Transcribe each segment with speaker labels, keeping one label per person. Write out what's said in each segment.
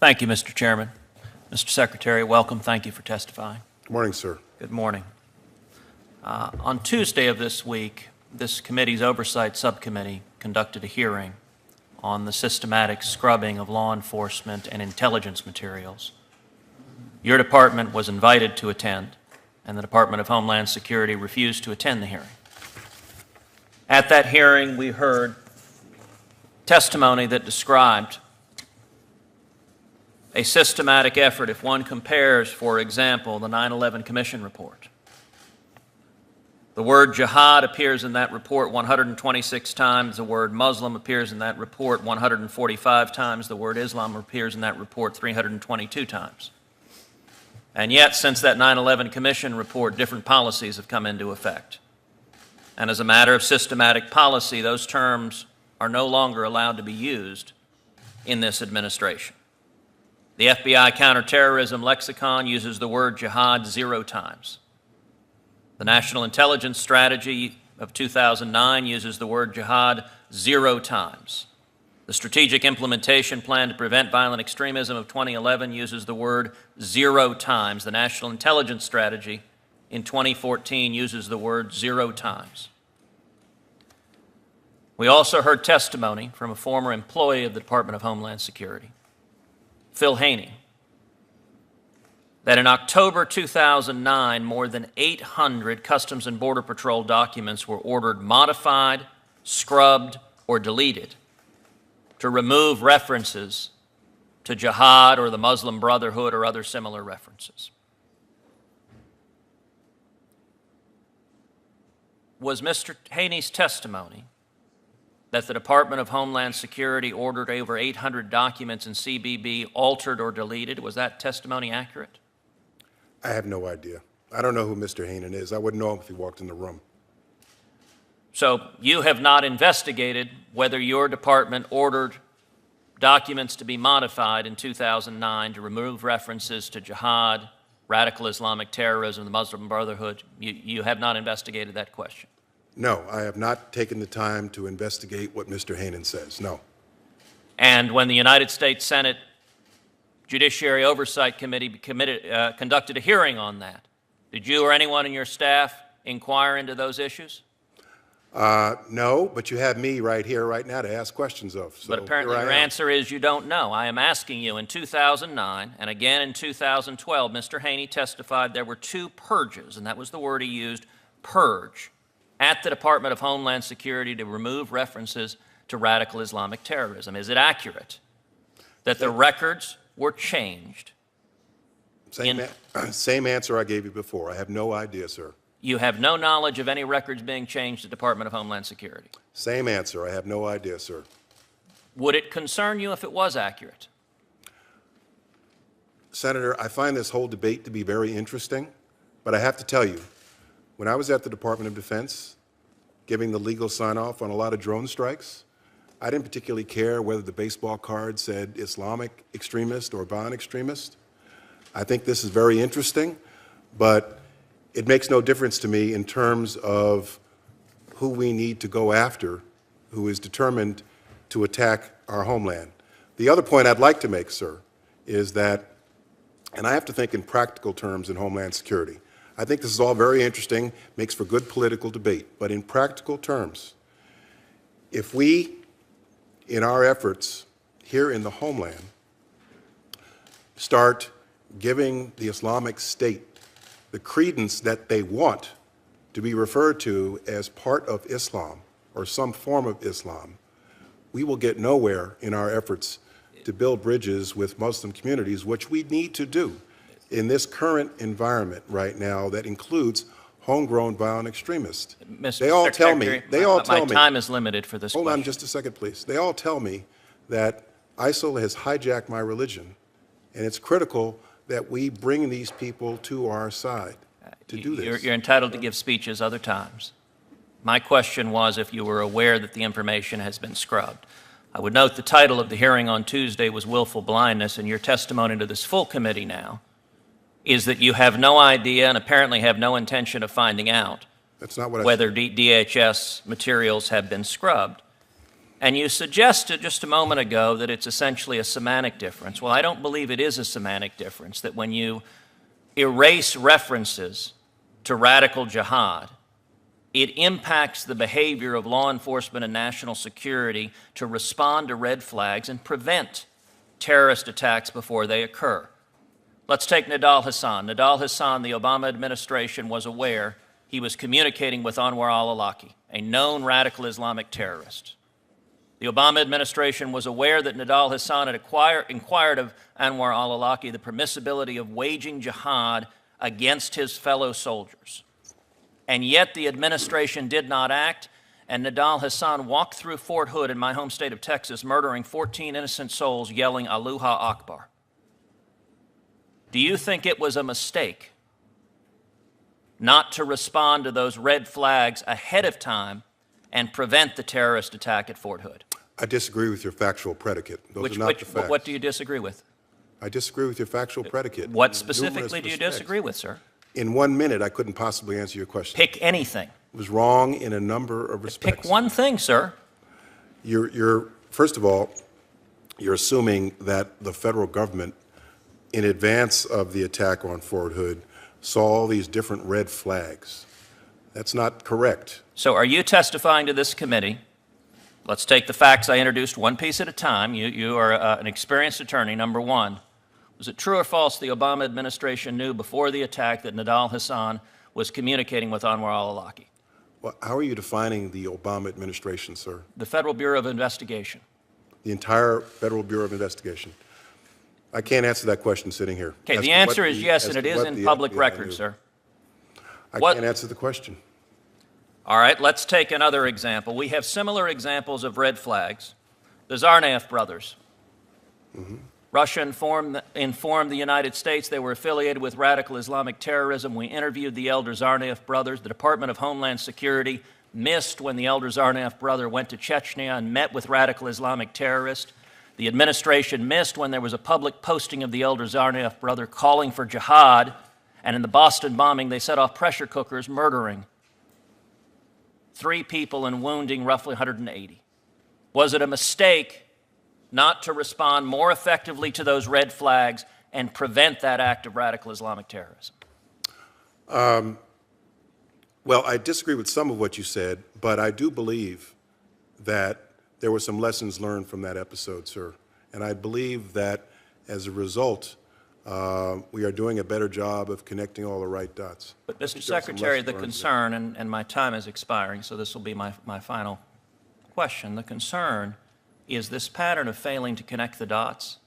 Speaker 1: Thank you, Mr. Chairman. Mr. Secretary, welcome. Thank you for testifying.
Speaker 2: Good morning, sir.
Speaker 1: Good morning. On Tuesday of this week, this committee's Oversight Subcommittee conducted a hearing on the systematic scrubbing of law enforcement and intelligence materials. Your department was invited to attend, and the Department of Homeland Security refused to attend the hearing. At that hearing, we heard testimony that described a systematic effort. If one compares, for example, the 9/11 Commission report, the word jihad appears in that report 126 times. The word Muslim appears in that report 145 times. The word Islam appears in that report 322 times. And yet, since that 9/11 Commission report, different policies have come into effect. And as a matter of systematic policy, those terms are no longer allowed to be used in this administration. The FBI counterterrorism lexicon uses the word jihad 0 times. The National Intelligence Strategy of 2009 uses the word jihad 0 times. The Strategic Implementation Plan to Prevent Violent Extremism of 2011 uses the word 0 times. The National Intelligence Strategy in 2014 uses the word 0 times. We also heard testimony from a former employee of the Department of Homeland Security, Phil Haney, that in October 2009, more than 800 Customs and Border Patrol documents were ordered modified, scrubbed, or deleted to remove references to jihad or the Muslim Brotherhood or other similar references. Was Mr. Haney's testimony that the Department of Homeland Security ordered over 800 documents in CBB altered or deleted, was that testimony accurate?
Speaker 2: I have no idea. I don't know who Mr. Hainan is. I wouldn't know him if he walked in the room.
Speaker 1: So you have not investigated whether your department ordered documents to be modified in 2009 to remove references to jihad, radical Islamic terrorism, the Muslim Brotherhood. You have not investigated that question?
Speaker 2: No, I have not taken the time to investigate what Mr. Hainan says, no.
Speaker 1: And when the United States Senate Judiciary Oversight Committee conducted a hearing on that, did you or anyone in your staff inquire into those issues?
Speaker 2: No, but you have me right here, right now to ask questions of. So
Speaker 1: but apparently your answer is you don't know. I am asking you, in 2009 and again in 2012, Mr. Haney testified there were 2 purges, and that was the word he used, purge, at the Department of Homeland Security to remove references to radical Islamic terrorism. Is it accurate that the records were changed?
Speaker 2: Same answer I gave you before. I have no idea, sir.
Speaker 1: You have no knowledge of any records being changed at the Department of Homeland Security?
Speaker 2: Same answer. I have no idea, sir.
Speaker 1: Would it concern you if it was accurate?
Speaker 2: Senator, I find this whole debate to be very interesting, but I have to tell you, when I was at the Department of Defense giving the legal sign-off on a lot of drone strikes, I didn't particularly care whether the baseball card said Islamic extremist or violent extremist. I think this is very interesting, but it makes no difference to me in terms of who we need to go after, who is determined to attack our homeland. The other point I'd like to make, sir, is that, and I have to think in practical terms in Homeland Security, I think this is all very interesting, makes for good political debate, but in practical terms, if we, in our efforts here in the homeland, start giving the Islamic State the credence that they want to be referred to as part of Islam or some form of Islam, we will get nowhere in our efforts to build bridges with Muslim communities, which we need to do in this current environment right now that includes homegrown violent extremists. They all tell me,
Speaker 1: my time is limited for this question.
Speaker 2: Hold on just a second, please. They all tell me that ISIL has hijacked my religion, and it's critical that we bring these people to our side to do this.
Speaker 1: You're entitled to give speeches other times. My question was if you were aware that the information has been scrubbed. I would note the title of the hearing on Tuesday was Willful Blindness, and your testimony to this full committee now is that you have no idea and apparently have no intention of finding out
Speaker 2: That's not what
Speaker 1: whether DHS materials have been scrubbed. And you suggested just a moment ago that it's essentially a semantic difference. Well, I don't believe it is a semantic difference, that when you erase references to radical jihad, it impacts the behavior of law enforcement and national security to respond to red flags and prevent terrorist attacks before they occur. Let's take Nidal Hasan. Nidal Hasan, the Obama administration was aware he was communicating with Anwar al-Awlaki, a known radical Islamic terrorist. The Obama administration was aware that Nidal Hasan had inquired of Anwar al-Awlaki the permissibility of waging jihad against his fellow soldiers. And yet the administration did not act, and Nidal Hasan walked through Fort Hood in my home state of Texas, murdering 14 innocent souls, yelling Allahu Akbar. Do you think it was a mistake not to respond to those red flags ahead of time and prevent the terrorist attack at Fort Hood?
Speaker 2: I disagree with your factual predicate. Those are not the facts.
Speaker 1: What do you disagree with?
Speaker 2: I disagree with your factual predicate.
Speaker 1: What specifically do you disagree with, sir?
Speaker 2: In 1 minute, I couldn't possibly answer your question.
Speaker 1: Pick anything.
Speaker 2: It was wrong in a number of respects.
Speaker 1: Pick one thing, sir.
Speaker 2: First of all, you're assuming that the federal government, in advance of the attack on Fort Hood, saw all these different red flags. That's not correct.
Speaker 1: So are you testifying to this committee? Let's take the facts I introduced one piece at a time. You are an experienced attorney. Number one, was it true or false the Obama administration knew before the attack that Nidal Hasan was communicating with Anwar al-Awlaki?
Speaker 2: Well, how are you defining the Obama administration, sir?
Speaker 1: The Federal Bureau of Investigation.
Speaker 2: The entire Federal Bureau of Investigation. I can't answer that question sitting here.
Speaker 1: Okay, the answer is yes, and it is in public record, sir.
Speaker 2: I can't answer the question.
Speaker 1: All right, let's take another example. We have similar examples of red flags. The Tsarnaev brothers. Russia informed the United States they were affiliated with radical Islamic terrorism. We interviewed the elder Tsarnaev brothers. The Department of Homeland Security missed when the elder Tsarnaev brother went to Chechnya and met with radical Islamic terrorists. The administration missed when there was a public posting of the elder Tsarnaev brother calling for jihad, and in the Boston bombing they set off pressure cookers, murdering 3 people and wounding roughly 180. Was it a mistake not to respond more effectively to those red flags and prevent that act of radical Islamic terrorism?
Speaker 2: Well, I disagree with some of what you said, but I do believe that there were some lessons learned from that episode, sir. And I believe that as a result, we are doing a better job of connecting all the right dots.
Speaker 1: But, Mr. Secretary, the concern, and my time is expiring, so this will be my final question. The concern is this pattern of failing to connect the dots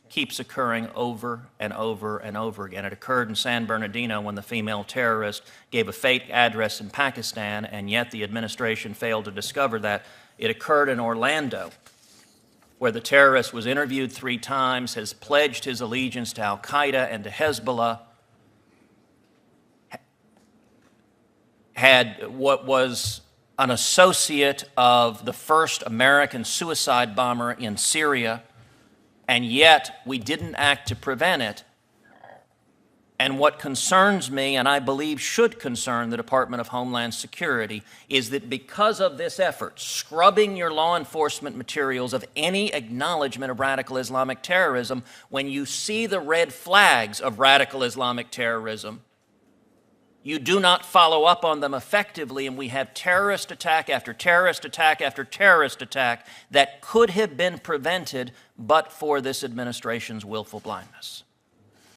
Speaker 1: keeps occurring over and over and over again. It occurred in San Bernardino when the female terrorist gave a fake address in Pakistan, and yet the administration failed to discover that. It occurred in Orlando, where the terrorist was interviewed 3 times, has pledged his allegiance to al-Qaeda and to Hezbollah, had what was an associate of the first American suicide bomber in Syria, and yet we didn't act to prevent it. And what concerns me, and I believe should concern the Department of Homeland Security, is that because of this effort, scrubbing your law enforcement materials of any acknowledgement of radical Islamic terrorism, when you see the red flags of radical Islamic terrorism, you do not follow up on them effectively, and we have terrorist attack after terrorist attack after terrorist attack that could have been prevented but for this administration's willful blindness.